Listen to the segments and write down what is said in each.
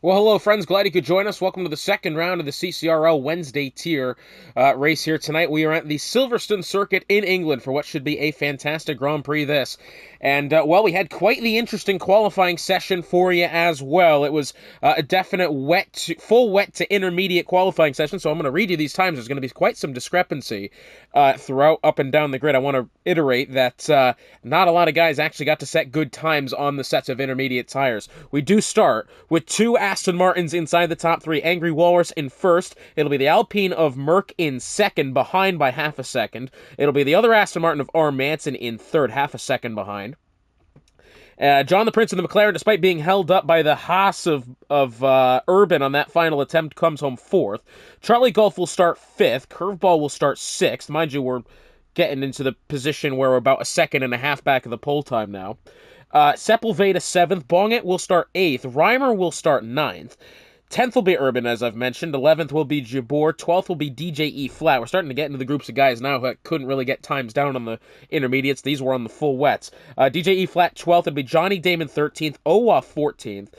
Well, hello, friends. Glad you could join us. Welcome to the second round of the CCRL Wednesday tier race here tonight. We are at the Silverstone circuit in England for what should be a fantastic Grand Prix this. And, well, we had quite the interesting qualifying session for you as well. It was a definite full wet to intermediate qualifying session, so I'm going to read you these times. There's going to be quite some discrepancy throughout up and down the grid. I want to iterate that not a lot of guys actually got to set good times on the sets of intermediate tires. We do start with two Aston Martins inside the top three. Angry Walrus in first. It'll be the Alpine of Merck in second, behind by half a second. It'll be the other Aston Martin of R. Manson in third, half a second behind. John the Prince of the McLaren, despite being held up by the Haas of Urban on that final attempt, comes home fourth. Charlie Golf will start fifth. Curveball will start sixth. Mind you, we're getting into the position where we're about a second and a half back of the pole time now. Sepulveda seventh. Bonget will start eighth. Reimer will start ninth. 10th will be Urban, as I've mentioned. 11th will be Jabor. 12th will be DJE Flat. We're starting to get into the groups of guys now who couldn't really get times down on the intermediates. These were on the full wets. DJE Flat 12th. It'll be Johnny Damon 13th. Owa 14th.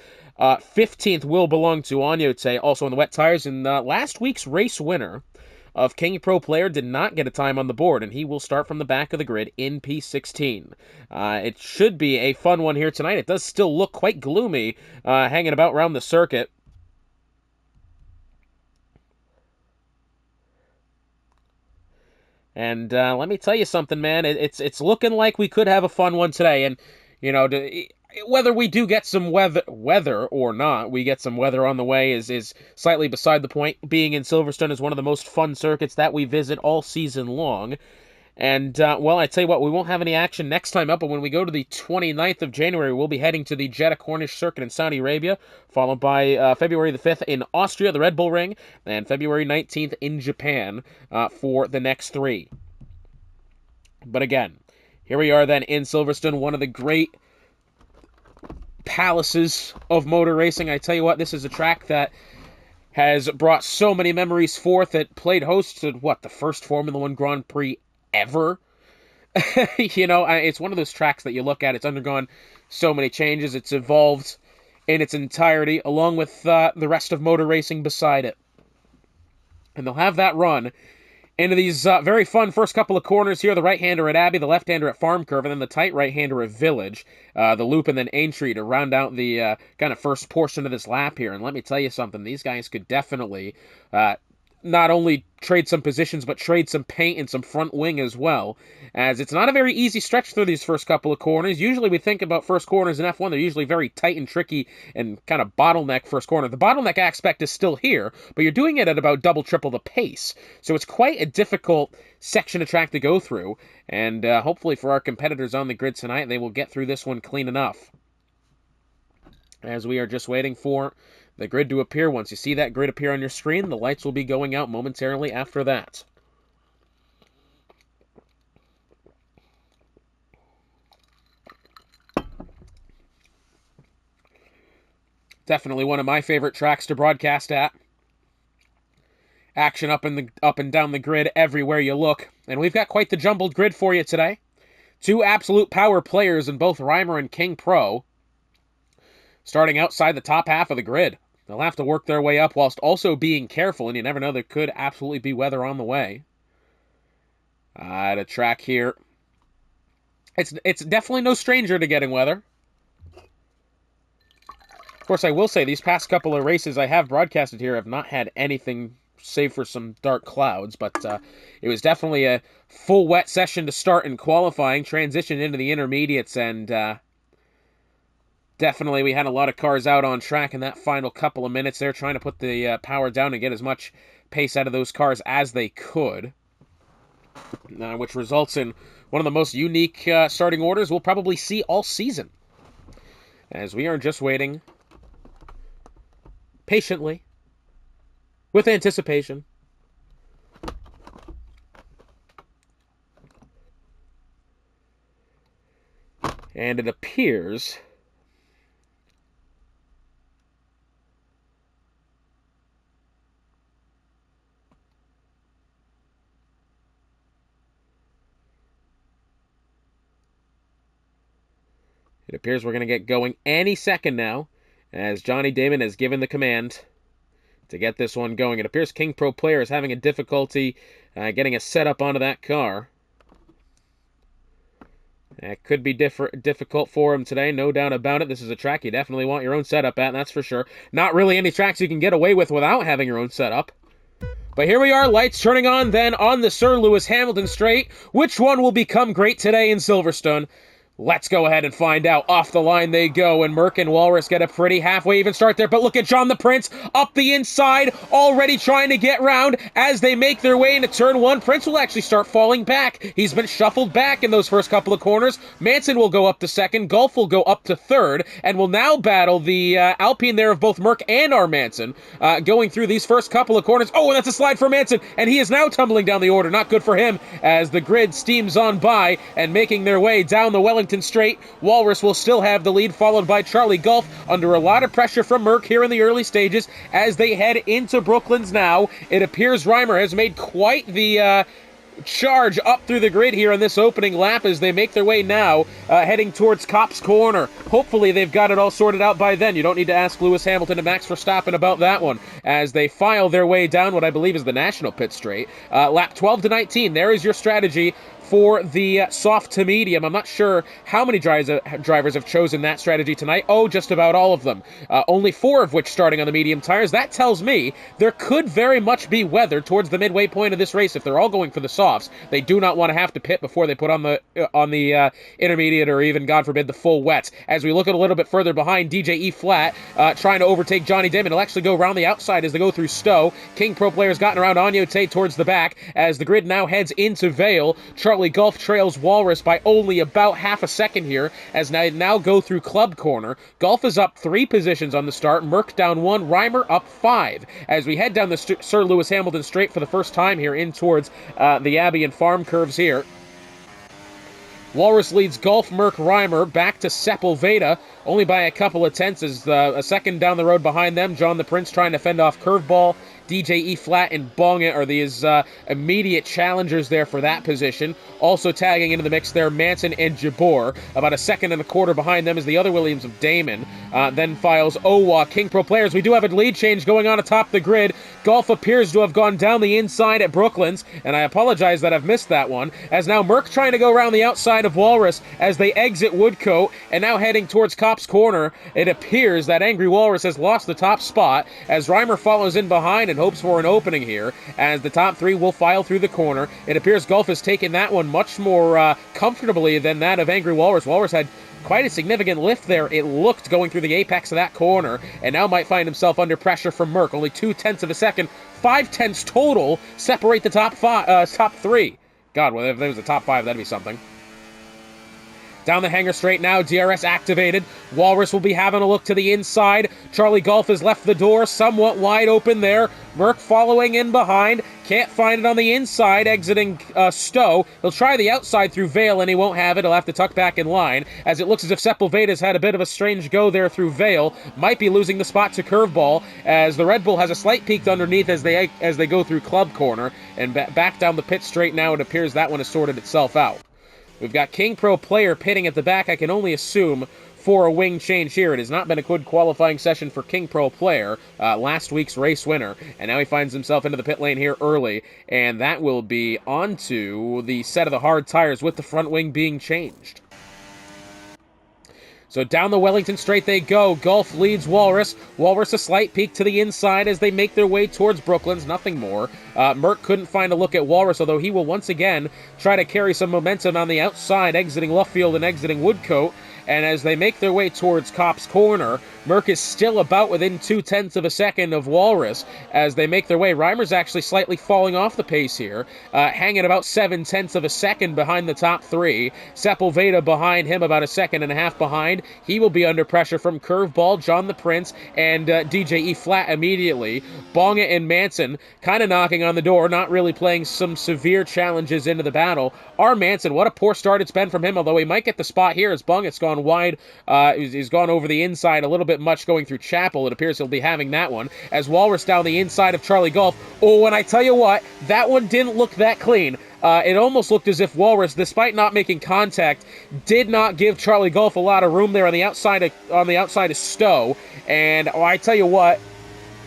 15th will belong to Onyote, also on the wet tires. And last week's race winner of King Pro Player did not get a time on the board, and he will start from the back of the grid in P16. It should be a fun one here tonight. It does still look quite gloomy hanging about around the circuit. And let me tell you something, man. It's looking like we could have a fun one today. And you know, whether we do get some weather or not, we get some weather on the way is slightly beside the point. Being in Silverstone is one of the most fun circuits that we visit all season long. And, well, I tell you what, we won't have any action next time up, but when we go to the 29th of January, we'll be heading to the Jeddah Corniche Circuit in Saudi Arabia, followed by February the 5th in Austria, the Red Bull Ring, and February 19th in Japan for the next three. But again, here we are then in Silverstone, one of the great palaces of motor racing. I tell you what, this is a track that has brought so many memories forth. It played host to, the first Formula One Grand Prix ever. It's one of those tracks that you look at, it's undergone so many changes, it's evolved in its entirety, along with the rest of motor racing beside it. And they'll have that run into these very fun first couple of corners here. The right-hander at Abbey, the left-hander at Farm Curve, and then the tight right-hander at Village. The loop and then Aintree to round out the kind of first portion of this lap here. And let me tell you something, these guys could definitely not only trade some positions, but trade some paint and some front wing as well, as it's not a very easy stretch through these first couple of corners. Usually we think about first corners in F1, they're usually very tight and tricky and kind of bottleneck first corner. The bottleneck aspect is still here, but you're doing it at about double, triple the pace. So it's quite a difficult section of track to go through, and hopefully for our competitors on the grid tonight, they will get through this one clean enough. As we are just waiting for the grid to appear. Once you see that grid appear on your screen, the lights will be going out momentarily after that. Definitely one of my favorite tracks to broadcast at. Action up and down the grid everywhere you look. And we've got quite the jumbled grid for you today. Two absolute power players in both Reimer and King Pro, starting outside the top half of the grid. They'll have to work their way up whilst also being careful, and you never know, there could absolutely be weather on the way. The track here, it's definitely no stranger to getting weather. Of course, I will say, these past couple of races I have broadcasted here have not had anything save for some dark clouds, but it was definitely a full wet session to start in qualifying, transitioned into the intermediates, and definitely we had a lot of cars out on track in that final couple of minutes there, trying to put the power down and get as much pace out of those cars as they could, which results in one of the most unique starting orders we'll probably see all season, as we are just waiting patiently, with anticipation. And it appears we're going to get going any second now as Johnny Damon has given the command to get this one going. It appears King Pro Player is having a difficulty getting a setup onto that car. It could be difficult for him today, no doubt about it. This is a track you definitely want your own setup at, that's for sure. Not really any tracks you can get away with without having your own setup. But here we are, lights turning on then on the Sir Lewis Hamilton Straight. Which one will become great today in Silverstone? Let's go ahead and find out. Off the line they go, and Merck and Walrus get a pretty halfway even start there. But look at John the Prince up the inside, already trying to get round as they make their way into turn one. Prince will actually start falling back. He's been shuffled back in those first couple of corners. Manson will go up to second. Gulf will go up to third, and will now battle the Alpine there of both Merck and our Manson, going through these first couple of corners. Oh, and that's a slide for Manson, and he is now tumbling down the order. Not good for him as the grid steams on by and making their way down the Wellington Straight. Walrus will still have the lead, followed by Charlie Gulf, under a lot of pressure from Merck here in the early stages as they head into Brooklands now. It appears Reimer has made quite the charge up through the grid here on this opening lap as they make their way now heading towards Copse Corner. Hopefully they've got it all sorted out by then. You don't need to ask Lewis Hamilton and Max Verstappen about that one as they file their way down what I believe is the National Pit Straight. Lap 12 to 19, there is your strategy for the soft to medium. I'm not sure how many drivers have chosen that strategy tonight. Oh, just about all of them. Only 4 of which starting on the medium tires. That tells me there could very much be weather towards the midway point of this race. If they're all going for the softs, they do not want to have to pit before they put on the intermediate or even, God forbid, the full wets. As we look at a little bit further behind, DJ E Flat trying to overtake Johnny Damon. He'll actually go around the outside as they go through Stowe. King Pro Player's gotten around Agnote towards the back as the grid now heads into Vale. Charlie Gulf trails Walrus by only about half a second here as now go through Club Corner. Gulf is up 3 positions on the start. Merck down 1. Reimer up 5. As we head down the Sir Lewis Hamilton Straight for the first time here in towards the Abbey and Farm curves here. Walrus leads Gulf, Merck, Reimer back to Sepulveda, only by a couple of tenths as a second down the road behind them. John the Prince trying to fend off Curveball. DJ E Flat and Bong are these immediate challengers there for that position. Also tagging into the mix there, Manson and Jabor. About a second and a quarter behind them is the other Williams of Damon. Then files Owa. King Pro Players, we do have a lead change going on atop the grid. Gulf appears to have gone down the inside at Brooklands, and I apologize that I've missed that one, as now Merck trying to go around the outside of Walrus as they exit Woodcote, and now heading towards Copse Corner. It appears that Angry Walrus has lost the top spot as Reimer follows in behind and hopes for an opening here as the top 3 will file through the corner. It appears Gulf has taken that one much more comfortably than that of Angry Walrus. Walrus had quite a significant lift there, it looked, going through the apex of that corner, and now might find himself under pressure from Merck. Only 0.2 of a second, 0.5 total separate the top 3. God, well, if there was a top 5, that'd be something. Down the Hangar Straight now, DRS activated. Walrus will be having a look to the inside. Charlie Gulf has left the door somewhat wide open there. Merck following in behind. Can't find it on the inside, exiting Stowe. He'll try the outside through Vale, and he won't have it. He'll have to tuck back in line, as it looks as if Sepulveda's had a bit of a strange go there through Vale. Might be losing the spot to Curveball, as the Red Bull has a slight peak underneath as they go through Club Corner. And back down the pit straight now, it appears that one has sorted itself out. We've got King Pro Player pitting at the back, I can only assume, for a wing change here. It has not been a good qualifying session for King Pro Player, last week's race winner, and now he finds himself into the pit lane here early, and that will be onto the set of the hard tires with the front wing being changed. So down the Wellington Straight they go. Gulf leads Walrus. Walrus a slight peek to the inside as they make their way towards Brooklands. Nothing more. Merck couldn't find a look at Walrus, although he will once again try to carry some momentum on the outside, exiting Luffield and exiting Woodcote. And as they make their way towards Copse Corner, Merck is still about within 0.2 of a second of Walrus as they make their way. Reimer's actually slightly falling off the pace here, hanging about 0.7 of a second behind the top 3. Sepulveda behind him, about 1.5 seconds behind. He will be under pressure from Curveball, John the Prince, and DJ E Flat immediately. Bonga and Manson kind of knocking on the door, not really playing some severe challenges into the battle. Our Manson, what a poor start it's been from him, although he might get the spot here as Bonga's gone wide. He's gone over the inside a little bit much going through Chapel. It appears he'll be having that one. As Walrus down the inside of Charlie Gulf. Oh, and I tell you what, that one didn't look that clean. it almost looked as if Walrus, despite not making contact, did not give Charlie Golf a lot of room there on the outside of Stowe. And I tell you what,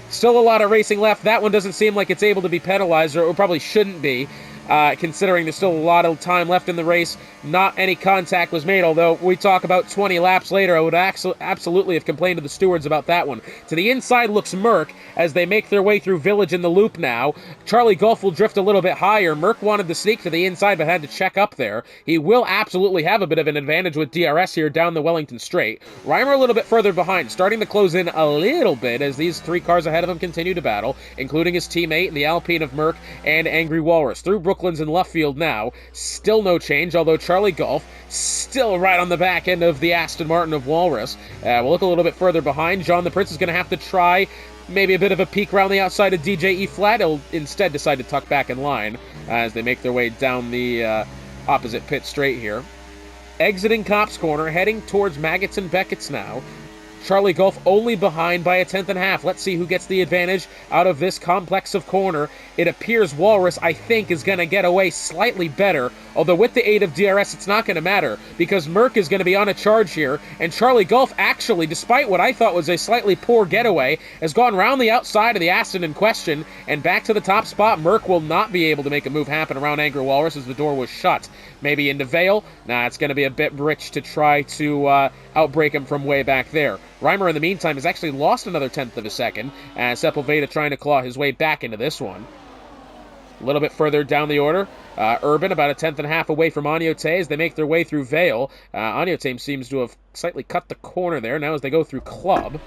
still a lot of racing left. That one doesn't seem like it's able to be penalized, or it probably shouldn't be. Considering there's still a lot of time left in the race, not any contact was made, although we talk about 20 laps later, I would absolutely have complained to the stewards about that one. To the inside looks Merck, as they make their way through Village in the loop now. Charlie Golf will drift a little bit higher. Merck wanted to sneak to the inside, but had to check up there. He will absolutely have a bit of an advantage with DRS here down the Wellington Straight. Reimer a little bit further behind, starting to close in a little bit as these three cars ahead of him continue to battle, including his teammate in the Alpine of Merck and Angry Walrus. Through Brooklands in Luffield now. Still no change, although Charlie Golf still right on the back end of the Aston Martin of Walrus. We'll look a little bit further behind. John the Prince is going to have to try maybe a bit of a peek around the outside of DJ E Flat. He'll instead decide to tuck back in line as they make their way down the opposite pit straight here. Exiting Cops Corner, heading towards Maggots and Beckett's now. Charlie Golf only behind by a tenth and a half. Let's see who gets the advantage out of this complex of corner. It appears Walrus, I think, is going to get away slightly better, although with the aid of DRS, it's not going to matter, because Merck is going to be on a charge here, and Charlie Golf actually, despite what I thought was a slightly poor getaway, has gone round the outside of the Aston in question, and back to the top spot. Merck will not be able to make a move happen around Angry Walrus as the door was shut. Maybe into Vale? Nah, it's going to be a bit rich to try to outbreak him from way back there. Reimer, in the meantime, has actually lost another tenth of a second, as Sepulveda trying to claw his way back into this one. A little bit further down the order, Urban about a tenth and a half away from Agnote as they make their way through Vale. Agnote seems to have slightly cut the corner there now as they go through Club.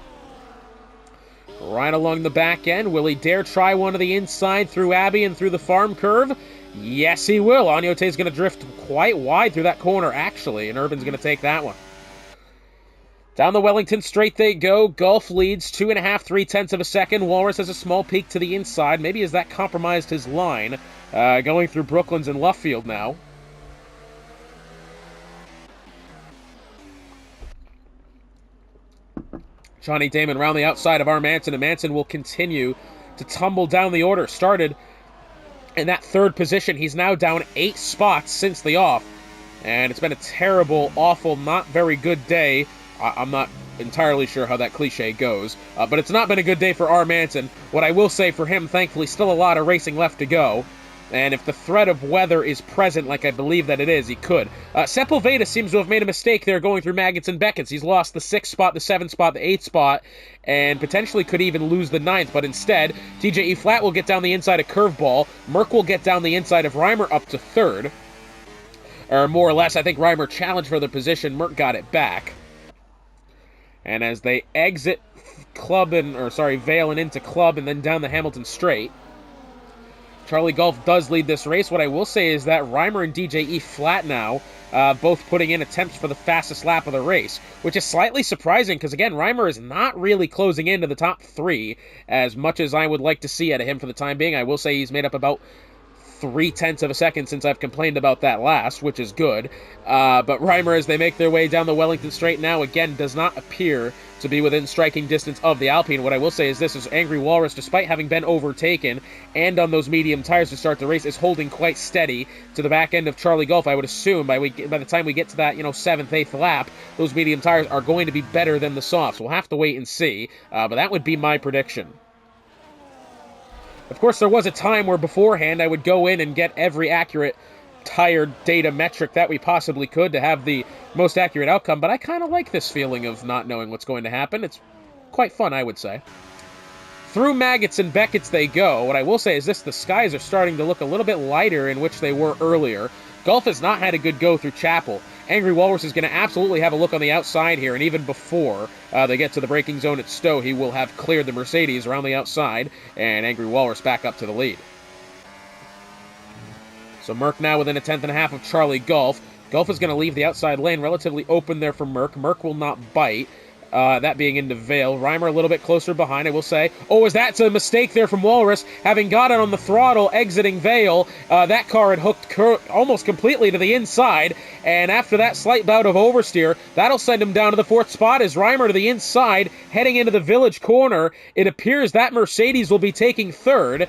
Right along the back end, will he dare try one of the inside through Abbey and through the farm curve? Yes, he will. Agnote's going to drift quite wide through that corner, actually, and Urban's going to take that one. Down the Wellington Straight they go. Golf leads 2.5, 0.3 of a second. Walrus has a small peek to the inside. Maybe has that compromised his line. Going through Brooklands and Luffield now. Johnny Damon around the outside of R. Manson, and Manson will continue to tumble down the order. Started in that third position. He's now down 8 spots since the off. And it's been a terrible, awful, not very good day. I'm not entirely sure how that cliche goes, but it's not been a good day for R. Manson. What I will say for him, thankfully, still a lot of racing left to go. And if the threat of weather is present, like I believe that it is, he could. Sepulveda seems to have made a mistake there going through Maggots and Beckett's. He's lost the 6th spot, the 7th spot, the 8th spot, and potentially could even lose the 9th. But instead, TJE Flat will get down the inside of Curveball. Merck will get down the inside of Reimer up to 3rd. Or more or less, I think Reimer challenged for the position. Merck got it back. And as they exit Vale and into Club and then down the Hamilton Straight, Charlie Golf does lead this race. What I will say is that Reimer and DJE Flat now, both putting in attempts for the fastest lap of the race, which is slightly surprising because, again, Reimer is not really closing into the top 3 as much as I would like to see out of him for the time being. I will say he's made up about 0.3 of a second since I've complained about that last, which is good. But Reimer, as they make their way down the Wellington Straight now, again, does not appear to be within striking distance of the Alpine. What I will say is this, is Angry Walrus, despite having been overtaken and on those medium tires to start the race, is holding quite steady to the back end of Charlie Golf. I would assume by the time we get to that 7th, 8th lap, those medium tires are going to be better than the softs. We'll have to wait and see, but that would be my prediction. Of course, there was a time where beforehand I would go in and get every accurate tire data metric that we possibly could to have the most accurate outcome, but I kind of like this feeling of not knowing what's going to happen. It's quite fun, I would say. Through Maggots and Beckett's they go. What I will say is this, the skies are starting to look a little bit lighter in which they were earlier. Golf has not had a good go through Chapel. Angry Walrus is going to absolutely have a look on the outside here, and even before they get to the braking zone at Stowe, he will have cleared the Mercedes around the outside, and Angry Walrus back up to the lead. So Merck now within a 10th and a half of Charlie Golf. Golf is going to leave the outside lane relatively open there for Merck. Merck will not bite. That being into Vale. Reimer a little bit closer behind, I will say. Oh, that's a mistake there from Walrus. Having got it on the throttle, exiting Vale, that car had hooked almost completely to the inside, and after that slight bout of oversteer, that'll send him down to the 4th spot as Reimer to the inside, heading into the Village corner. It appears that Mercedes will be taking 3rd.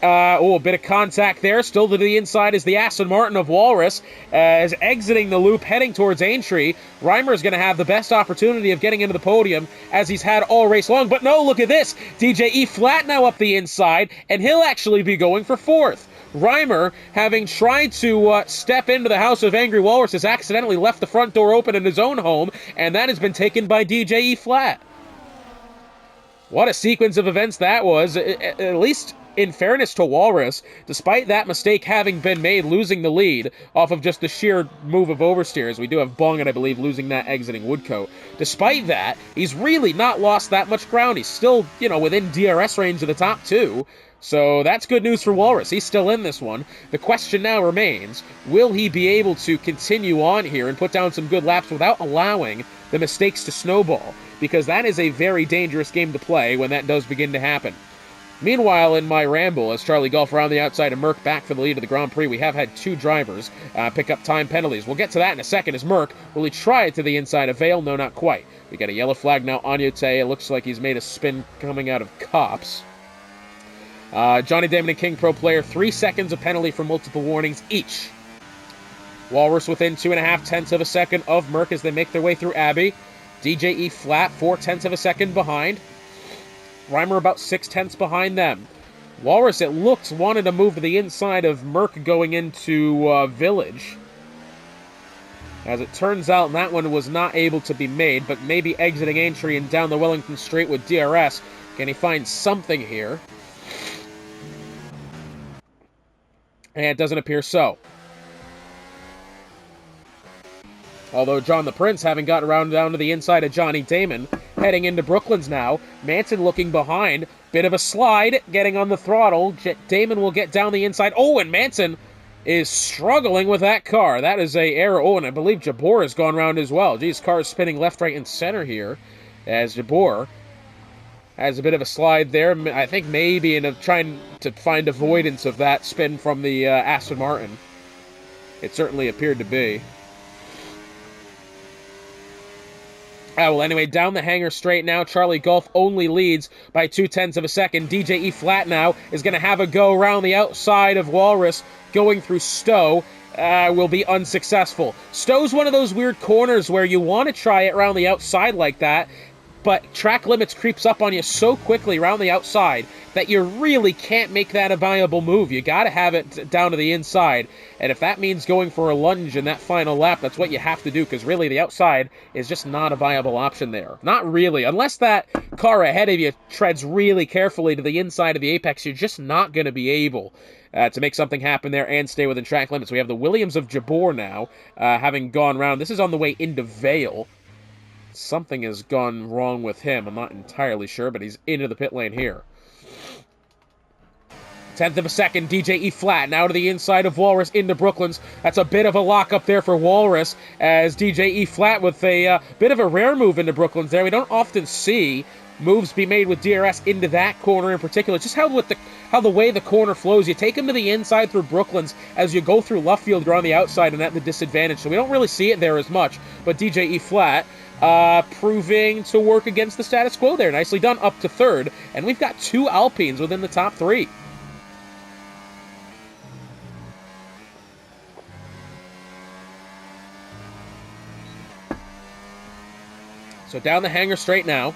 A bit of contact there. Still to the inside is the Aston Martin of Walrus. As exiting the loop, heading towards Aintree. Reimer is going to have the best opportunity of getting into the podium, as he's had all race long. But no, look at this. DJE Flat now up the inside, and he'll actually be going for fourth. Reimer, having tried to step into the House of Angry Walrus, has accidentally left the front door open in his own home, and that has been taken by DJE Flat. What a sequence of events that was. At least, in fairness to Walrus, despite that mistake having been made, losing the lead off of just the sheer move of oversteers, we do have Bong, I believe, losing that exiting Woodcote. Despite that, he's really not lost that much ground. He's still, within DRS range of the top two. So that's good news for Walrus. He's still in this one. The question now remains, will he be able to continue on here and put down some good laps without allowing the mistakes to snowball? Because that is a very dangerous game to play when that does begin to happen. Meanwhile, in my ramble, as Charlie Golf around the outside and Merck back for the lead of the Grand Prix, we have had two drivers pick up time penalties. We'll get to that in a second as Merck, will he try it to the inside of Vale? No, not quite. We got a yellow flag now on Yote. It looks like he's made a spin coming out of Cops. Johnny Damon and King Pro player, 3 seconds of penalty for multiple warnings each. Walrus within 2.5 tenths of a second of Merck as they make their way through Abbey. DJE Flat, 4 tenths of a second behind. Reimer about 6 tenths behind them. Walrus, it looks, wanted to move to the inside of Merck going into Village. As it turns out, that one was not able to be made, but maybe exiting Aintree and down the Wellington Straight with DRS. Can he find something here? And it doesn't appear so. Although John the Prince, having got around down to the inside of Johnny Damon, heading into Brooklands now. Manson looking behind. Bit of a slide, getting on the throttle. Damon will get down the inside. Oh, and Manson is struggling with that car. That is a error. Oh, and I believe Jabor has gone around as well. Geez, car is spinning left, right, and center here. As Jabor has a bit of a slide there. I think maybe in trying to find avoidance of that spin from the Aston Martin. It certainly appeared to be. Well, anyway, down the hangar straight now. Charlie Golf only leads by 2 tenths of a second. DJE Flat now is going to have a go around the outside of Walrus, going through Stowe. Will be unsuccessful. Stowe's one of those weird corners where you want to try it around the outside like that, but track limits creeps up on you so quickly around the outside that you really can't make that a viable move. You got to have it down to the inside, and if that means going for a lunge in that final lap, that's what you have to do, because really the outside is just not a viable option there. Not really. Unless that car ahead of you treads really carefully to the inside of the apex, you're just not going to be able to make something happen there and stay within track limits. We have the Williams of Jabor now, having gone round. This is on the way into Vale. Something has gone wrong with him. I'm not entirely sure, but he's into the pit lane here. 10th of a second, DJE Flat now to the inside of Walrus into Brooklands. That's a bit of a lock up there for Walrus, as DJE Flat with a bit of a rare move into Brooklands there. We don't often see moves be made with DRS into that corner in particular. Just how the way the corner flows, you take him to the inside through Brooklands. As you go through Luffield, you're on the outside and at the disadvantage, so we don't really see it there as much. But DJE Flat proving to work against the status quo there. Nicely done, up to third. And we've got 2 Alpines within the top 3. So down the hangar straight now.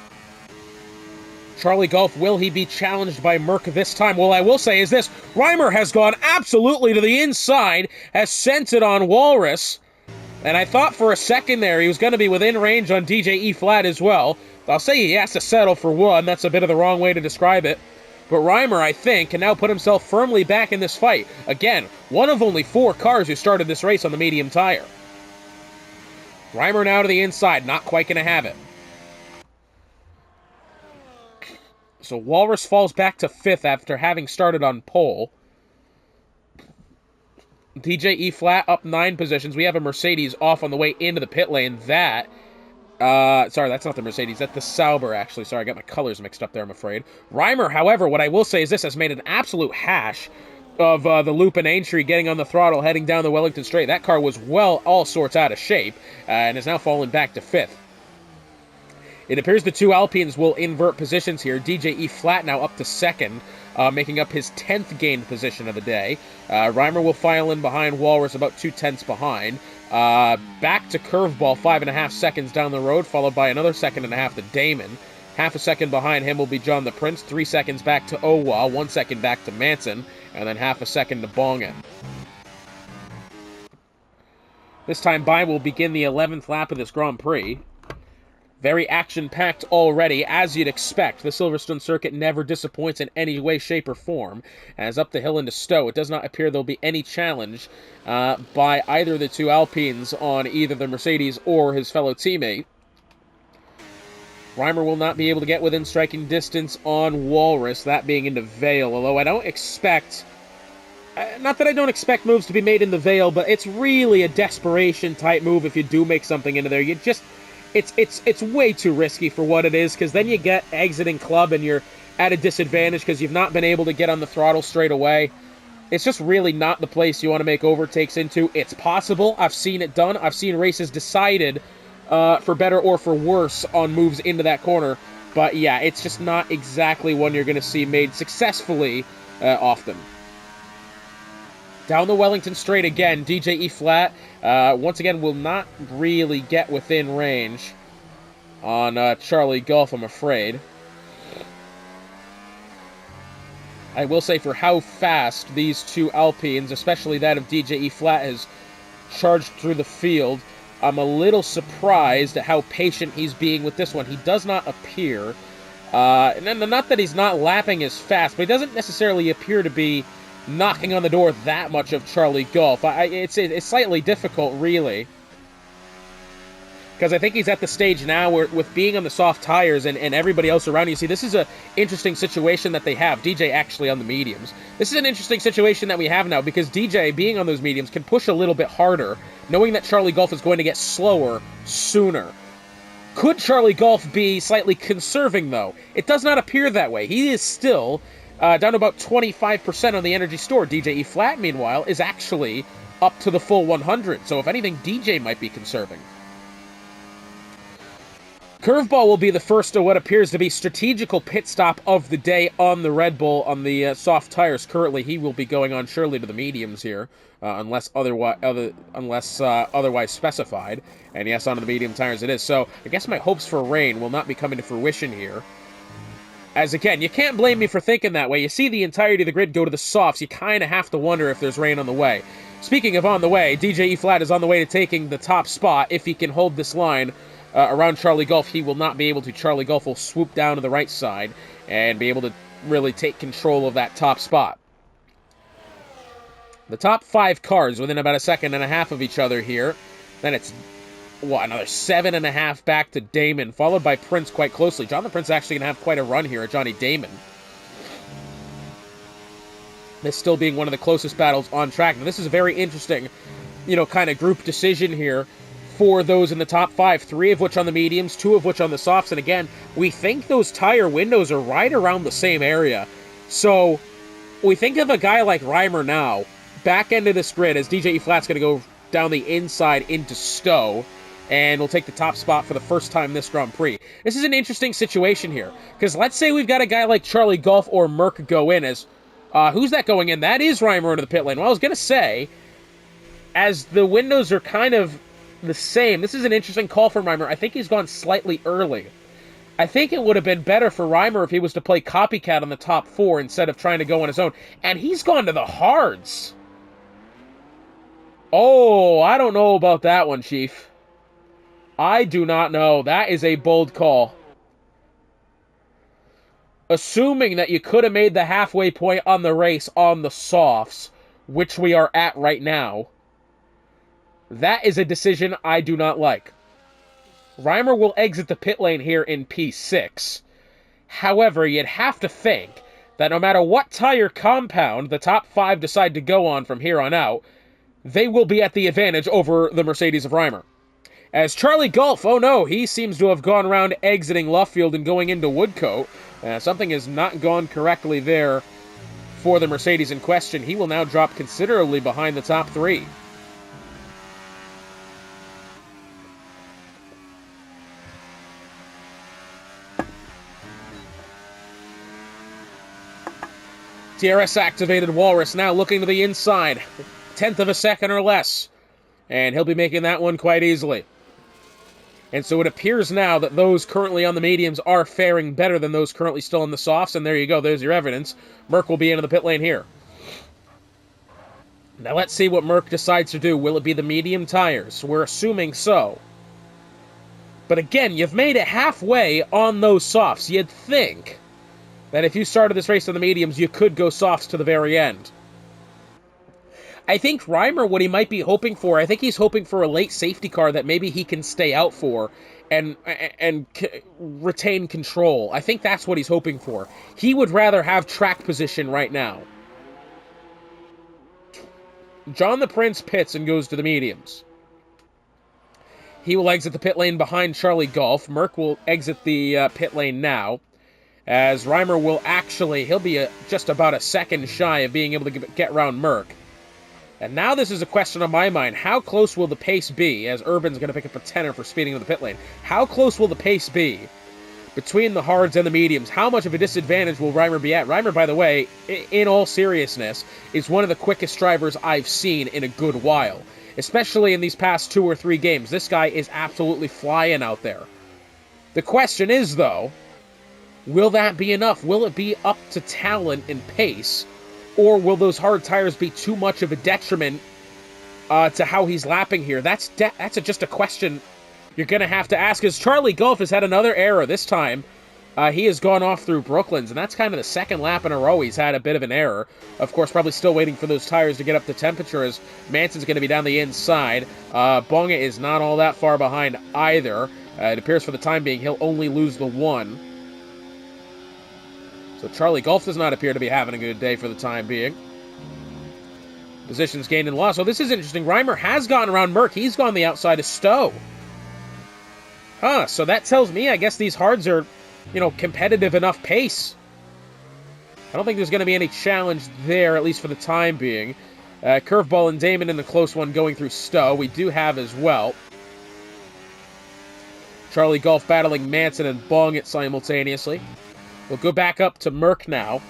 Charlie Golf, will he be challenged by Merck this time? Well, I will say is this. Reimer has gone absolutely to the inside, has sent it on Walrus. And I thought for a second there he was going to be within range on DJE Flat as well. I'll say he has to settle for one. That's a bit of the wrong way to describe it. But Reimer, I think, can now put himself firmly back in this fight. Again, one of only 4 cars who started this race on the medium tire. Reimer now to the inside, not quite going to have it. So Walrus falls back to 5th after having started on pole. DJE Flat up 9 positions. We have a Mercedes off on the way into the pit lane. Sorry, that's not the Mercedes. That's the Sauber, actually. Sorry, I got my colors mixed up there, I'm afraid. Reimer, however, what I will say is this, has made an absolute hash of the loop and Aintree getting on the throttle, heading down the Wellington Straight. That car was all sorts out of shape, and is now falling back to 5th. It appears the two Alpines will invert positions here. DJE Flat now up to second, making up his 10th gained position of the day. Reimer will file in behind Walrus, about 2/10 behind. Back to Curveball, 5.5 seconds down the road, followed by another 1.5 to Damon. Half a second behind him will be John the Prince, 3 seconds back to Owa, 1 second back to Manson, and then half a second to Bongen. This time by will begin the 11th lap of this Grand Prix. Very action-packed already, as you'd expect. The Silverstone circuit never disappoints in any way, shape, or form. As up the hill into Stowe, it does not appear there'll be any challenge by either of the two Alpines on either the Mercedes or his fellow teammate. Reimer will not be able to get within striking distance on Walrus, that being into Vale, although I don't expect... not that I don't expect moves to be made in the Vale, but it's really a desperation-type move if you do make something into there. You just... It's way too risky for what it is, because then you get exiting club and you're at a disadvantage because you've not been able to get on the throttle straight away. It's just really not the place you want to make overtakes into. It's possible. I've seen it done. I've seen races decided for better or for worse on moves into that corner. But yeah, it's just not exactly one you're going to see made successfully often. Down the Wellington straight again, DJE Flat, once again, will not really get within range on Charlie Golf, I'm afraid. I will say for how fast these two Alpines, especially that of DJE Flat, has charged through the field, I'm a little surprised at how patient he's being with this one. He does not appear, and not that he's not lapping as fast, but he doesn't necessarily appear to be knocking on the door that much of Charlie Golf. It's slightly difficult, really. Because I think he's at the stage now where, with being on the soft tires and everybody else around you, see, this is an interesting situation that they have. DJ actually on the mediums. This is an interesting situation that we have now, because DJ, being on those mediums, can push a little bit harder, knowing that Charlie Golf is going to get slower sooner. Could Charlie Golf be slightly conserving, though? It does not appear that way. He is still... down to about 25% on the energy store. DJE Flat, meanwhile, is actually up to the full 100. So if anything, DJ might be conserving. Curveball will be the first of what appears to be strategical pit stop of the day on the Red Bull on the soft tires. Currently, he will be going on surely to the mediums here, unless otherwise specified. And yes, onto the medium tires it is. So I guess my hopes for rain will not be coming to fruition here. As again, you can't blame me for thinking that way. You see the entirety of the grid go to the softs. You kind of have to wonder if there's rain on the way. Speaking of on the way, DJE Flat is on the way to taking the top spot. If he can hold this line around Charlie Golf, he will not be able to. Charlie Golf will swoop down to the right side and be able to really take control of that top spot. The top 5 cars within about 1.5 seconds of each other here. Then it's... another 7.5 back to Damon, followed by Prince quite closely. John the Prince is actually going to have quite a run here at Johnny Damon. This still being one of the closest battles on track. Now, this is a very interesting, kind of group decision here for those in the top 5, 3 of which on the mediums, 2 of which on the softs. And again, we think those tire windows are right around the same area. So we think of a guy like Reimer now, back end of this grid, as DJE Flat's going to go down the inside into Stowe, and will take the top spot for the first time this Grand Prix. This is an interesting situation here, because let's say we've got a guy like Charlie Golf or Merck go in as... who's that going in? That is Reimer into the pit lane. Well, I was going to say, as the windows are kind of the same, this is an interesting call from Reimer. I think he's gone slightly early. I think it would have been better for Reimer if he was to play copycat on the top 4 instead of trying to go on his own. And he's gone to the hards. Oh, I don't know about that one, Chief. I do not know. That is a bold call. Assuming that you could have made the halfway point on the race on the softs, which we are at right now, that is a decision I do not like. Reimer will exit the pit lane here in P6. However, you'd have to think that no matter what tire compound the top 5 decide to go on from here on out, they will be at the advantage over the Mercedes of Reimer. As Charlie Golf, oh no, he seems to have gone around exiting Luffield and going into Woodcote. Something has not gone correctly there for the Mercedes in question. He will now drop considerably behind the top 3. DRS activated. Walrus now looking to the inside. 1/10 of a second or less. And he'll be making that one quite easily. And so it appears now that those currently on the mediums are faring better than those currently still in the softs. And there you go. There's your evidence. Merc will be into the pit lane here. Now let's see what Merc decides to do. Will it be the medium tires? We're assuming so. But again, you've made it halfway on those softs. You'd think that if you started this race on the mediums, you could go softs to the very end. I think Reimer, what he might be hoping for, I think he's hoping for a late safety car that maybe he can stay out for and retain control. I think that's what he's hoping for. He would rather have track position right now. John the Prince pits and goes to the mediums. He will exit the pit lane behind Charlie Golf. Merc will exit the pit lane now. As Reimer will actually, he'll be just about a second shy of being able to get around Merc. And now this is a question on my mind. How close will the pace be, as Urban's going to pick up a tenner for speeding to the pit lane? How close will the pace be between the hards and the mediums? How much of a disadvantage will Reimer be at? Reimer, by the way, in all seriousness, is one of the quickest drivers I've seen in a good while. Especially in these past 2 or 3 games. This guy is absolutely flying out there. The question is, though, will that be enough? Will it be up to talent and pace? Or will those hard tires be too much of a detriment to how he's lapping here? That's just a question you're going to have to ask. As Charlie Golf has had another error this time. He has gone off through Brooklands, and that's kind of the second lap in a row he's had a bit of an error. Of course, probably still waiting for those tires to get up to temperature, as Manson's going to be down the inside. Bonga is not all that far behind either. It appears for the time being he'll only lose the 1. So Charlie Golf does not appear to be having a good day for the time being. Positions gained and lost. So this is interesting. Reimer has gone around Merc. He's gone the outside of Stowe. Huh, so that tells me, I guess these hards are, competitive enough pace. I don't think there's going to be any challenge there, at least for the time being. Curveball and Damon in the close one going through Stowe. We do have as well Charlie Golf battling Manson and Bong it simultaneously. We'll go back up to Merc now.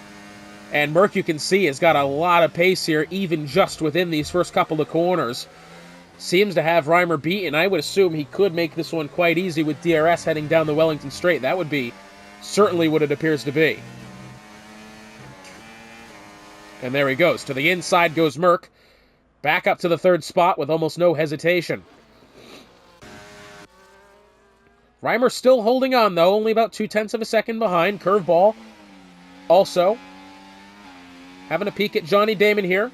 And Merc, you can see, has got a lot of pace here, even just within these first couple of corners. Seems to have Reimer beaten. I would assume he could make this one quite easy with DRS heading down the Wellington Straight. That would be certainly what it appears to be. And there he goes. To the inside goes Merc. Back up to the 3rd spot with almost no hesitation. Reimer still holding on, though. Only about 0.2 of a second behind. Curveball also having a peek at Johnny Damon here.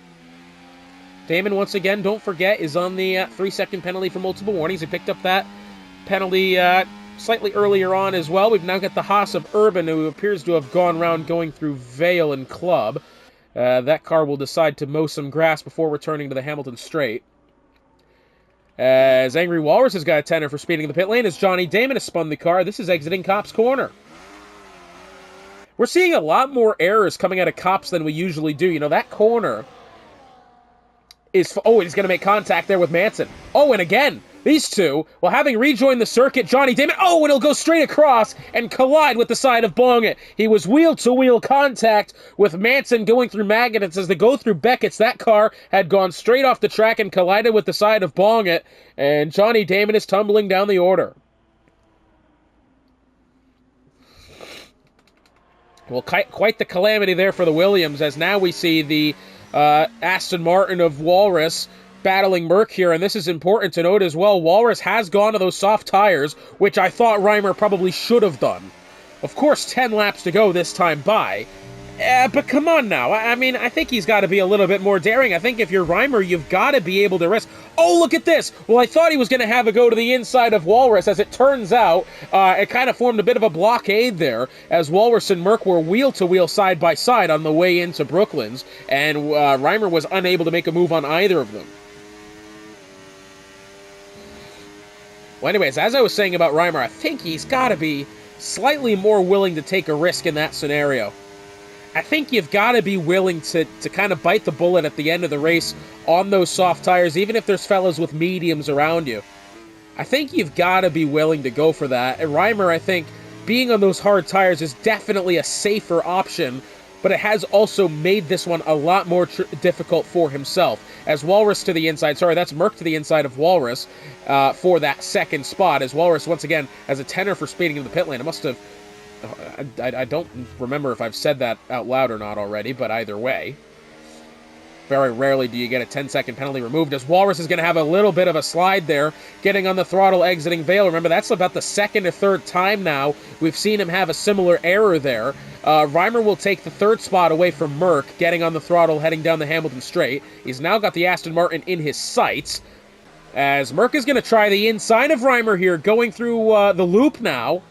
Damon, once again, don't forget, is on the 3-second penalty for multiple warnings. He picked up that penalty slightly earlier on as well. We've now got the Haas of Urban, who appears to have gone around going through Vale and Club. That car will decide to mow some grass before returning to the Hamilton Straight. As Angry Walrus has got a tenner for speeding in the pit lane, as Johnny Damon has spun the car. This is exiting Cop's Corner. We're seeing a lot more errors coming out of Cop's than we usually do. That corner is... Oh, he's going to make contact there with Manson. Oh, and again, these two, while having rejoined the circuit, Johnny Damon... Oh, and he'll go straight across and collide with the side of Bongett. He was wheel-to-wheel contact with Manson going through Magnets. As they go through Beckett's, that car had gone straight off the track and collided with the side of Bongett, and Johnny Damon is tumbling down the order. Well, quite the calamity there for the Williams, as now we see the Aston Martin of Walrus battling Merc here, and this is important to note as well. Walrus has gone to those soft tires, which I thought Reimer probably should have done. Of course, 10 laps to go this time by. But come on now. I think he's got to be a little bit more daring. I think if you're Reimer, you've got to be able to risk... Oh, look at this! Well, I thought he was going to have a go to the inside of Walrus. As it turns out, it kind of formed a bit of a blockade there, as Walrus and Merc were wheel-to-wheel side-by-side on the way into Brooklands, and Reimer was unable to make a move on either of them. Well, anyways, as I was saying about Reimer, I think he's got to be slightly more willing to take a risk in that scenario. I think you've got to be willing to kind of bite the bullet at the end of the race on those soft tires, even if there's fellas with mediums around you. I think you've got to be willing to go for that. And Reimer, I think, being on those hard tires is definitely a safer option, but it has also made this one a lot more difficult for himself. As Walrus to the inside, sorry, that's Merc to the inside of Walrus for that second spot, as Walrus, once again, has a tenner for speeding in the pit lane. It must have... I don't remember if I've said that out loud or not already, but either way. Very rarely do you get a 10-second penalty removed, as Walrus is going to have a little bit of a slide there, getting on the throttle, exiting Vale. Remember, that's about the second or third time now we've seen him have a similar error there. Reimer will take the third spot away from Merc, getting on the throttle, heading down the Hamilton straight. He's now got the Aston Martin in his sights, as Merc is going to try the inside of Reimer here, going through the loop now.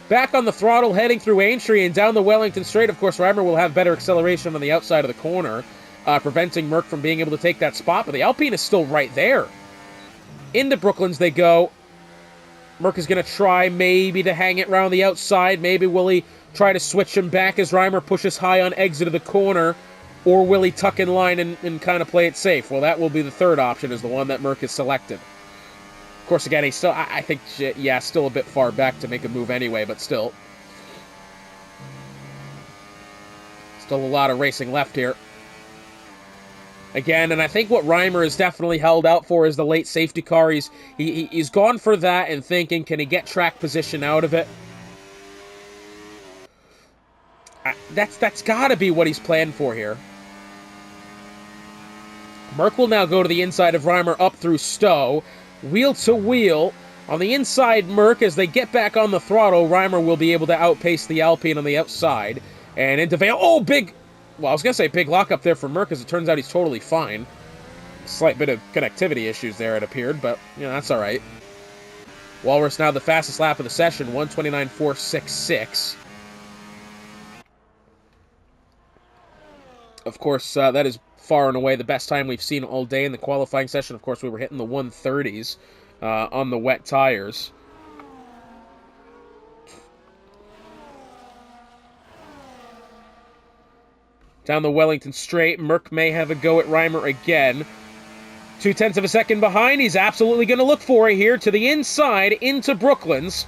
Back on the throttle, heading through Aintree and down the Wellington Straight. Of course, Reimer will have better acceleration on the outside of the corner, preventing Merc from being able to take that spot, but the Alpine is still right there. Into Brooklands they go. Merc is going to try maybe to hang it around the outside. Maybe will he try to switch him back as Reimer pushes high on exit of the corner, or will he tuck in line and kind of play it safe? Well, that will be the third option, is the one that Merc has selected. Of course, again, he's still, I think, yeah, still a bit far back to make a move anyway, but still. Still a lot of racing left here. Again, and I think what Reimer has definitely held out for is the late safety car. He's gone for that and thinking, can he get track position out of it? That's got to be what he's planned for here. Merc will now go to the inside of Reimer up through Stowe. Wheel to wheel. On the inside, Merc, as they get back on the throttle, Reimer will be able to outpace the Alpine on the outside. And into Vale. Oh, big... Well, I was going to say big lockup there for Merc, as it turns out he's totally fine. Slight bit of connectivity issues there, it appeared, but, you know, that's all right. Walrus now the fastest lap of the session, 1:29.466. Of course, that is far and away the best time we've seen all day in the qualifying session. Of course, we were hitting the 1:30s on the wet tires. Down the Wellington Straight, Merc may have a go at Reimer again. 0.2 of a second behind. He's absolutely going to look for it here to the inside into Brooklands.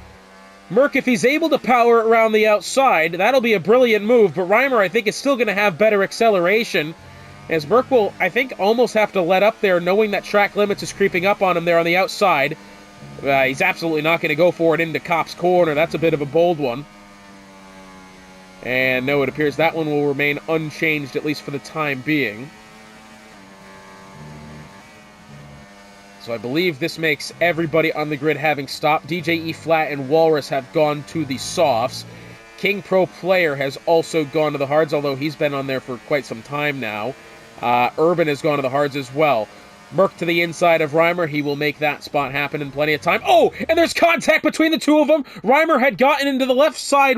Merc, if he's able to power it around the outside, that'll be a brilliant move, but Reimer, I think, is still going to have better acceleration, as Merc will, I think, almost have to let up there, knowing that track limits is creeping up on him there on the outside. He's absolutely not going to go for it into Cop's corner. That's a bit of a bold one. And no, it appears that one will remain unchanged, at least for the time being. So I believe this makes everybody on the grid having stopped. DJE Flat and Walrus have gone to the softs. King Pro Player has also gone to the hards, although he's been on there for quite some time now. Urban has gone to the hards as well. Merc to the inside of Reimer. He will make that spot happen in plenty of time. Oh, and there's contact between the two of them. Reimer had gotten into the left side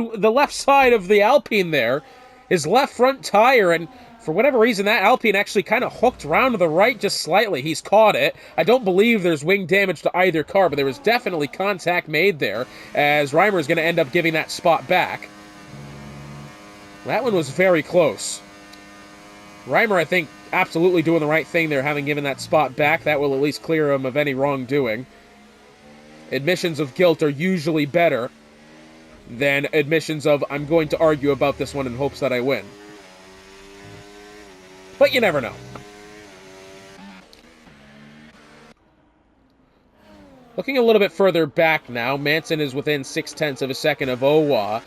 of the Alpine there. His left front tire, and for whatever reason, that Alpine actually kind of hooked round to the right just slightly. He's caught it. I don't believe there's wing damage to either car, but there was definitely contact made there, as Reimer is going to end up giving that spot back. That one was very close. Reimer, I think, absolutely doing the right thing there, having given that spot back. That will at least clear him of any wrongdoing. Admissions of guilt are usually better than admissions of, I'm going to argue about this one in hopes that I win. But you never know. Looking a little bit further back now, Manson is within 0.6 of a second of Owa,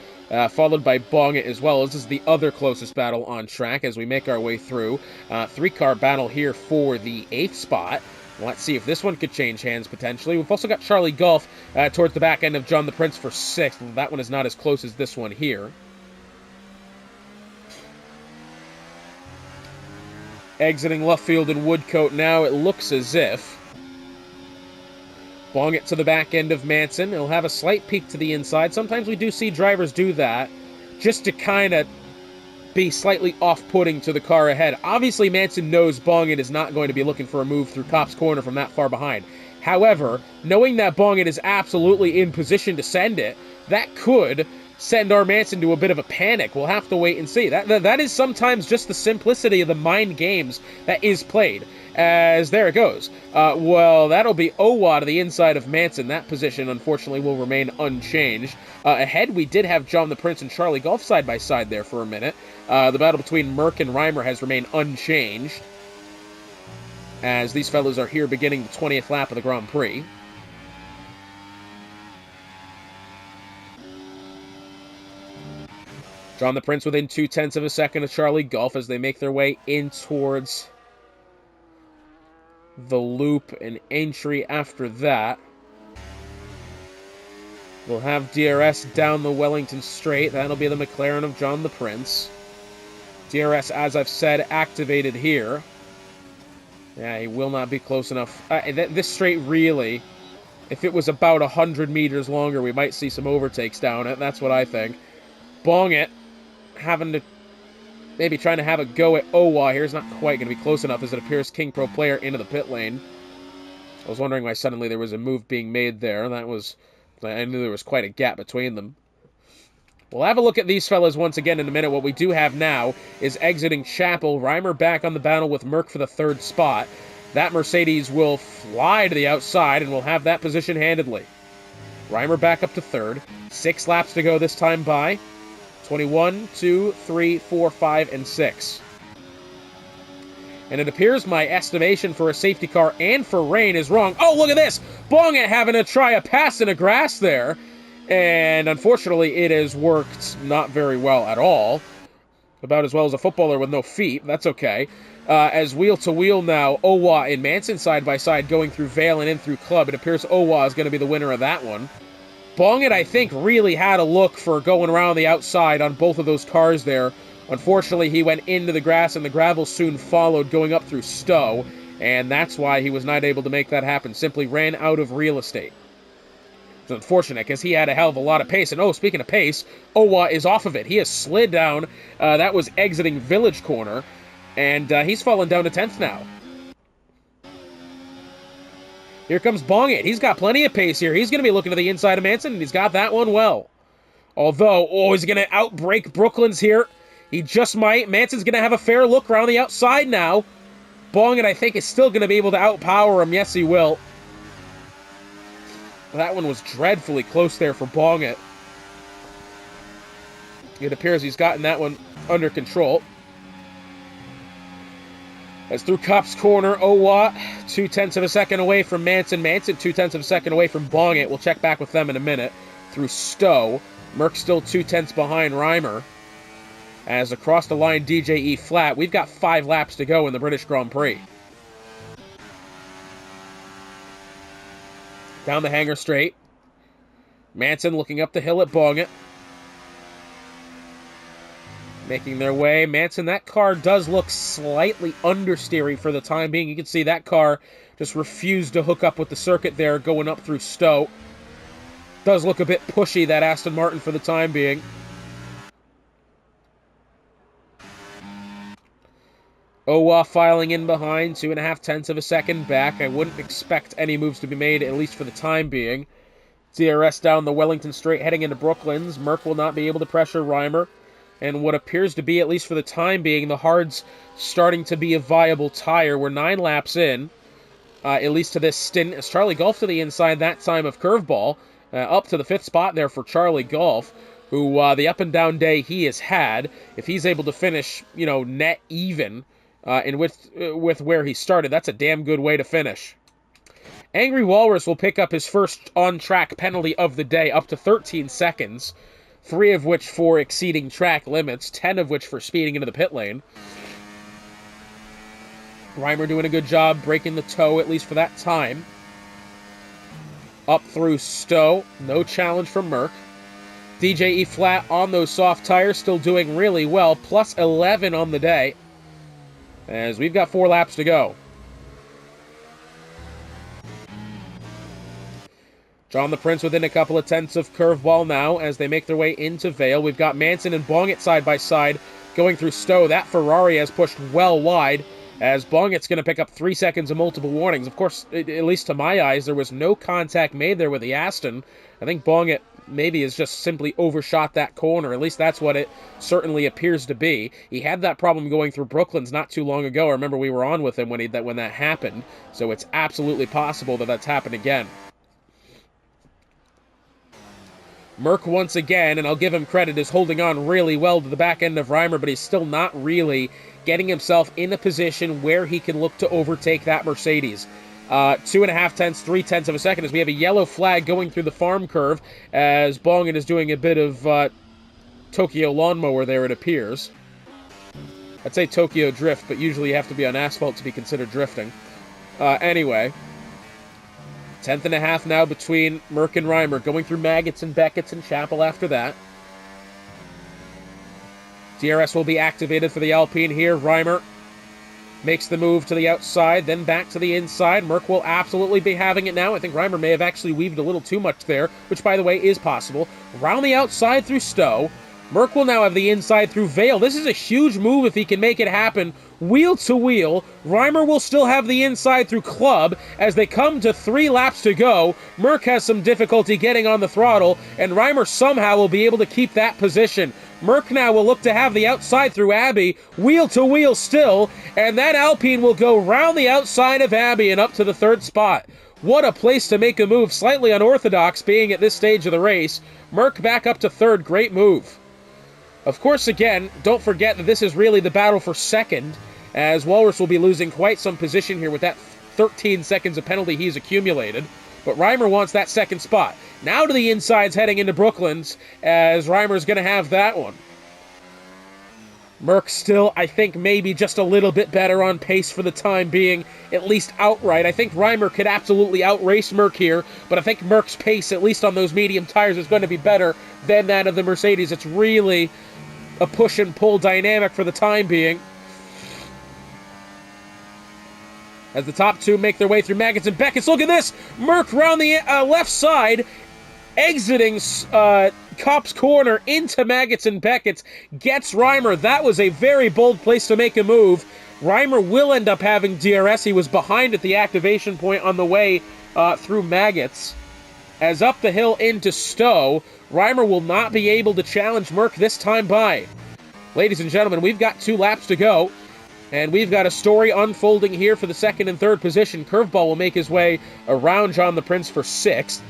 followed by Bongit as well. This is the other closest battle on track as we make our way through. Three-car battle here for the 8th spot. Let's see if this one could change hands potentially. We've also got Charlie Golf towards the back end of John the Prince for 6th. That one is not as close as this one here. Exiting Luffield and Woodcote now, it looks as if. Bongit to the back end of Manson. He'll have a slight peek to the inside. Sometimes we do see drivers do that just to kind of be slightly off-putting to the car ahead. Obviously, Manson knows Bongit is not going to be looking for a move through Cop's corner from that far behind. However, knowing that Bongit is absolutely in position to send it, that could send our Manson to a bit of a panic. We'll have to wait and see. That is sometimes just the simplicity of the mind games that is played. As there it goes. Well, that'll be Owa to the inside of Manson. That position, unfortunately, will remain unchanged. Ahead, we did have John the Prince and Charlie Golf side by side there for a minute. The battle between Merck and Reimer has remained unchanged, as these fellows are here beginning the 20th lap of the Grand Prix. John the Prince within 0.2 of a second of Charlie Golf as they make their way in towards the loop and entry after that. We'll have DRS down the Wellington straight. That'll be the McLaren of John the Prince. DRS, as I've said, activated here. Yeah, he will not be close enough. This straight, really, if it was about 100 meters longer, we might see some overtakes down it. That's what I think. Bong it. Maybe trying to have a go at Owa here is not quite going to be close enough, as it appears King Pro player into the pit lane. I was wondering why suddenly there was a move being made there. I knew there was quite a gap between them. We'll have a look at these fellas once again in a minute. What we do have now is exiting Chapel. Reimer back on the battle with Merck for the 3rd spot. That Mercedes will fly to the outside, and we'll have that position handedly. Reimer back up to 3rd. 6 laps to go this time by. 21, 2, 3, 4, 5, and 6. And it appears my estimation for a safety car and for rain is wrong. Oh, look at this! Bonga having to try a pass in a grass there. And unfortunately, it has worked not very well at all. About as well as a footballer with no feet. That's okay. As wheel-to-wheel now, Owa and Manson side by side going through Vale and in through Club. It appears Owa is going to be the winner of that one. Bongit, I think, really had a look for going around the outside on both of those cars there. Unfortunately, he went into the grass, and the gravel soon followed, going up through Stowe, and that's why he was not able to make that happen. Simply ran out of real estate. It's unfortunate, because he had a hell of a lot of pace. And, oh, speaking of pace, Owa is off of it. He has slid down. That was exiting Village Corner, and he's fallen down to 10th now. Here comes Bongit. He's got plenty of pace here. He's going to be looking to the inside of Manson, and he's got that one well. Although, he's going to outbreak Brooklands here. He just might. Manson's going to have a fair look around the outside now. Bongit, I think, is still going to be able to outpower him. Yes, he will. That one was dreadfully close there for Bongit. It appears he's gotten that one under control. As through Cop's Corner, Owa, 0.2 of a second away from Manson. Manson, 0.2 of a second away from Bongit. We'll check back with them in a minute. Through Stowe. Merck still 0.2 behind Reimer. As across the line, DJE flat. We've got 5 laps to go in the British Grand Prix. Down the hanger straight. Manson looking up the hill at Bongit. Making their way. Manson, that car does look slightly understeery for the time being. You can see that car just refused to hook up with the circuit there going up through Stowe. Does look a bit pushy, that Aston Martin, for the time being. Owa filing in behind, 2.5 of a second back. I wouldn't expect any moves to be made, at least for the time being. DRS down the Wellington straight heading into Brooklands. Merck will not be able to pressure Reimer. And what appears to be, at least for the time being, the hard's starting to be a viable tire. We're 9 laps in, at least to this stint, as Charlie Golf to the inside that time of Curveball. Up to the 5th spot there for Charlie Golf, who the up-and-down day he has had, if he's able to finish, net even with where he started, that's a damn good way to finish. Angry Walrus will pick up his first on-track penalty of the day, up to 13 seconds. 3 of which for exceeding track limits, 10 of which for speeding into the pit lane. Reimer doing a good job breaking the toe, at least for that time. Up through Stowe, no challenge from Merck. DJE flat on those soft tires, still doing really well, plus 11 on the day, as we've got 4 laps to go. John the Prince within a couple of tenths of Curveball now as they make their way into Vale. We've got Manson and Bongit side by side going through Stowe. That Ferrari has pushed well wide as Bongit's going to pick up 3 seconds of multiple warnings. Of course, at least to my eyes, there was no contact made there with the Aston. I think Bongit maybe has just simply overshot that corner. At least that's what it certainly appears to be. He had that problem going through Brooklands not too long ago. I remember we were on with him when that happened. So it's absolutely possible that that's happened again. Merck once again, and I'll give him credit, is holding on really well to the back end of Reimer, but he's still not really getting himself in a position where he can look to overtake that Mercedes. 2.5 tenths, 3 tenths of a second as we have a yellow flag going through the farm curve as Bongen is doing a bit of Tokyo lawnmower there, it appears. I'd say Tokyo drift, but usually you have to be on asphalt to be considered drifting. Anyway, 10.5 now between Merck and Reimer, going through Maggots and Beckett's and Chapel after that. DRS will be activated for the Alpine here. Reimer makes the move to the outside, then back to the inside. Merck will absolutely be having it now. I think Reimer may have actually weaved a little too much there, which, by the way, is possible. Round the outside through Stowe. Merck will now have the inside through Vale. This is a huge move if he can make it happen. Wheel to wheel. Reimer will still have the inside through Club as they come to 3 laps to go. Merck has some difficulty getting on the throttle, and Reimer somehow will be able to keep that position. Merck now will look to have the outside through Abbey, wheel to wheel still, and that Alpine will go round the outside of Abbey and up to the 3rd spot. What a place to make a move, slightly unorthodox being at this stage of the race. Merck back up to 3rd, great move. Of course, again, don't forget that this is really the battle for 2nd, as Walrus will be losing quite some position here with that 13 seconds of penalty he's accumulated. But Reimer wants that 2nd spot. Now to the insides heading into Brooklands, as Reimer's going to have that one. Merck still, I think, maybe just a little bit better on pace for the time being, at least outright. I think Reimer could absolutely outrace Merck here, but I think Merck's pace, at least on those medium tires, is going to be better than that of the Mercedes. It's really a push and pull dynamic for the time being. As the top 2 make their way through Maggots and Beckett's. Look at this! Merck round the left side, exiting Kopp's corner into Maggots and Beckett's, gets Reimer. That was a very bold place to make a move. Reimer will end up having DRS. He was behind at the activation point on the way through Maggots. As up the hill into Stowe, Reimer will not be able to challenge Merck this time by. Ladies and gentlemen, we've got 2 laps to go, and we've got a story unfolding here for the 2nd and 3rd position. Curveball will make his way around John the Prince for 6th.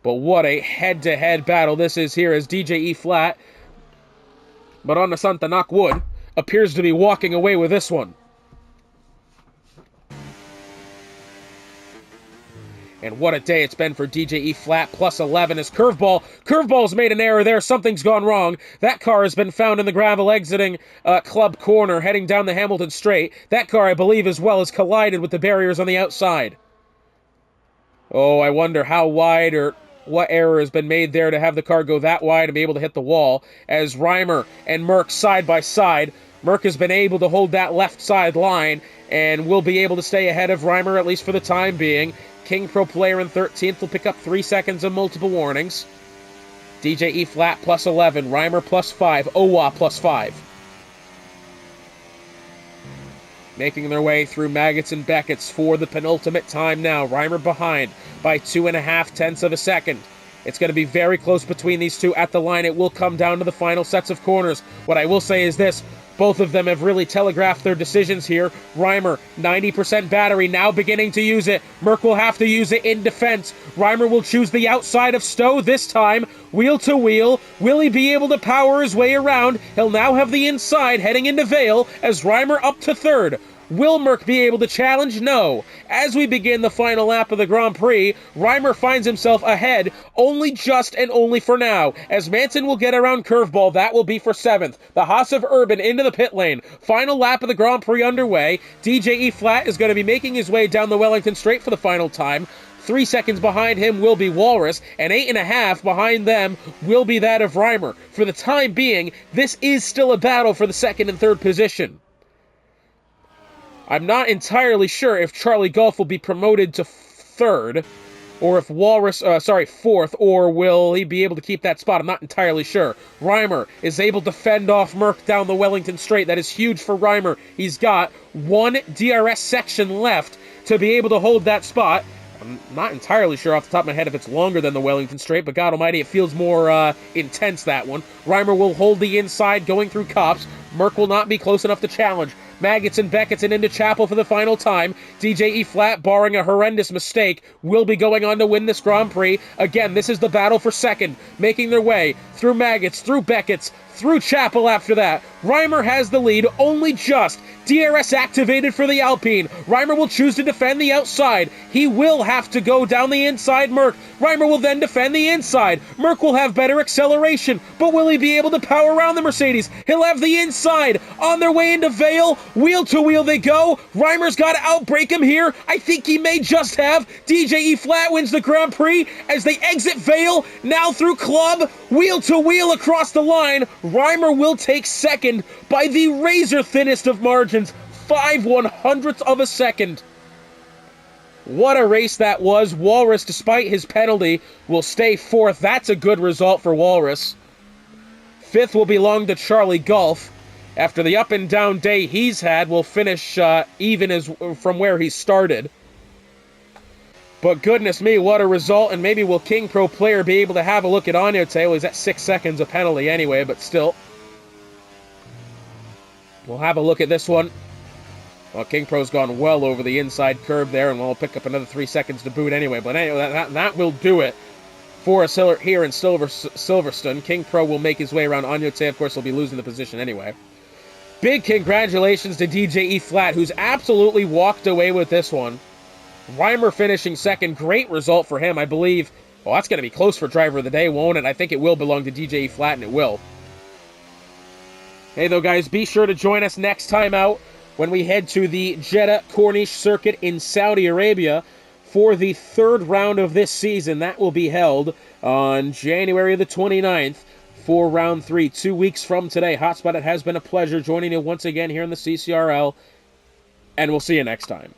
But what a head-to-head battle this is here as DJE Flat, Marana Santa Knockwood, appears to be walking away with this one. And what a day it's been for DJE Flat, plus 11 as Curveball's made an error there. Something's gone wrong. That car has been found in the gravel exiting Club Corner, heading down the Hamilton Straight. That car, I believe, as well, has collided with the barriers on the outside. Oh, I wonder how wide or what error has been made there to have the car go that wide and be able to hit the wall. As Reimer and Merck side by side, Merck has been able to hold that left side line and will be able to stay ahead of Reimer, at least for the time being. King Pro Player in 13th will pick up 3 seconds of multiple warnings. DJE Flat plus 11, Reimer plus 5, Owa plus 5. Making their way through Maggots and Beckett's for the penultimate time now. Reimer behind by 2.5 tenths of a second. It's going to be very close between these two at the line. It will come down to the final sets of corners. What I will say is this. Both of them have really telegraphed their decisions here. Reimer, 90% battery, now beginning to use it. Merck will have to use it in defense. Reimer will choose the outside of Stowe this time. Wheel to wheel. Will he be able to power his way around? He'll now have the inside heading into Vale as Reimer up to 3rd. Will Merck be able to challenge? No. As we begin the final lap of the Grand Prix, Reimer finds himself ahead, only just and only for now. As Manson will get around Curveball, that will be for 7th. The Haas of Urban into the pit lane. Final lap of the Grand Prix underway. DJE Flat is going to be making his way down the Wellington Straight for the final time. 3 seconds behind him will be Walrus, and 8.5 behind them will be that of Reimer. For the time being, this is still a battle for the 2nd and 3rd position. I'm not entirely sure if Charlie Golf will be promoted to 3rd, or if Walrus, 4th, or will he be able to keep that spot? I'm not entirely sure. Reimer is able to fend off Merck down the Wellington Straight. That is huge for Reimer. He's got 1 DRS section left to be able to hold that spot. I'm not entirely sure off the top of my head if it's longer than the Wellington Straight, but God almighty, it feels more intense, that one. Reimer will hold the inside going through Copse. Merck will not be close enough to challenge. Maggots Beckettson into Chapel for the final time. DJ E Flat, barring a horrendous mistake, will be going on to win this Grand Prix. Again, this is the battle for second, making their way through Maggots, through Beckett's, through Chapel after that. Reimer has the lead, only just. DRS activated for the Alpine. Reimer will choose to defend the outside. He will have to go down the inside Merck. Reimer will then defend the inside. Merck will have better acceleration, but will he be able to power around the Mercedes? He'll have the inside. On their way into Vale, wheel to wheel they go. Reimer's got to outbrake him here. I think he may just have. DJ E Flat wins the Grand Prix as they exit Vale, now through Club, wheel to wheel across the line. Reimer will take second by the razor thinnest of margins, 5/100ths of a second. What a race that was. Walrus, despite his penalty, will stay fourth. That's a good result for Walrus. Fifth will belong to Charlie Gulf. After the up and down day he's had, will finish even as from where he started. But goodness me, what a result, and maybe will King Pro player be able to have a look at Onyote? Well, he's at 6 seconds of penalty anyway, but still. We'll have a look at this one. Well, King Pro's gone well over the inside curve there, and we'll pick up another 3 seconds to boot anyway. But anyway, that will do it for us here in Silverstone. King Pro will make his way around. Onyote, of course, will be losing the position anyway. Big congratulations to DJ E Flat, who's absolutely walked away with this one. Reimer finishing second. Great result for him, I believe. Well, that's going to be close for driver of the day, won't it? I think it will belong to DJ E Flat, and it will. Hey, though, guys, be sure to join us next time out when we head to the Jeddah Corniche Circuit in Saudi Arabia for the third round of this season. That will be held on January the 29th for round 3, 2 weeks from today. Hotspot, it has been a pleasure joining you once again here in the CCRL, and we'll see you next time.